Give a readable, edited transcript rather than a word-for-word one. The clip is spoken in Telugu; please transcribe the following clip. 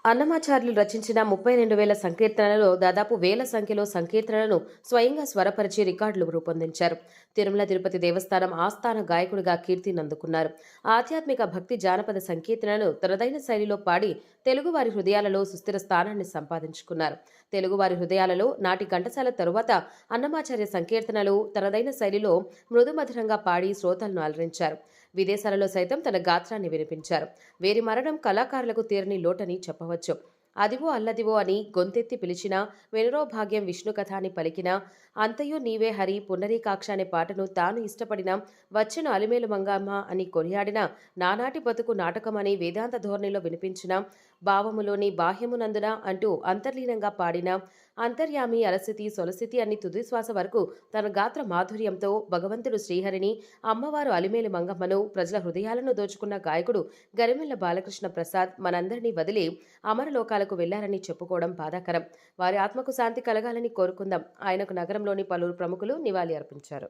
అన్నమాచార్యులు రచించిన 32,000 సంకీర్తనలలో దాదాపు వేల సంఖ్యలో సంకీర్తనలను స్వయంగా స్వరపరిచి రికార్డులు రూపొందించారు. తిరుమల తిరుపతి దేవస్థానం ఆస్థాన గాయకుడిగా కీర్తినందుకున్నారు. ఆధ్యాత్మిక భక్తి జానపద సంకీర్తనలను తనదైన శైలిలో పాడి తెలుగువారి హృదయాలలో సుస్థిర స్థానాన్ని సంపాదించుకున్నారు. తెలుగువారి హృదయాలలో నాటి ఘంటసాల తరువాత అన్నమాచార్య సంకీర్తనలు తనదైన శైలిలో మృదుమధురంగా పాడి శ్రోతలను అలరించారు. విదేశాలలో సైతం తన గాత్రాన్ని వినిపించారు. వీరి మరణం కళాకారులకు తీరని లోటని చెప్పవచ్చు. అదివో అల్లదివో అని గొంతెత్తి పిలిచినా, వెనురో భాగ్యం విష్ణు కథ అని పలికినా, అంతయు నీవే హరి పుండరీకాక్ష అనే పాటను తాను ఇష్టపడిన, వచ్చెను అలిమేలు మంగమ్మ అని కొనియాడిన, నానాటి బతుకు నాటకం అని వేదాంత ధోరణిలో వినిపించిన, భావములోని బాహ్యమునందున అంటూ అంతర్లీనంగా పాడిన, అంతర్యామి అలసితి సొలసితి అని తుదిశ్వాస వరకు తన గాత్ర మాధుర్యంతో భగవంతుడు శ్రీహరిని, అమ్మవారు అలిమేలు మంగమ్మను, ప్రజల హృదయాలను దోచుకున్న గాయకుడు గరిమెళ్ల బాలకృష్ణ ప్రసాద్ మనందరినీ వదిలి అమరలోకాలకు వెళ్లారని చెప్పుకోవడం బాధాకరం. వారి ఆత్మకు శాంతి కలగాలని కోరుకుందాం. ఆయనకు నగరంలోని పలువురు ప్రముఖులు నివాళి అర్పించారు.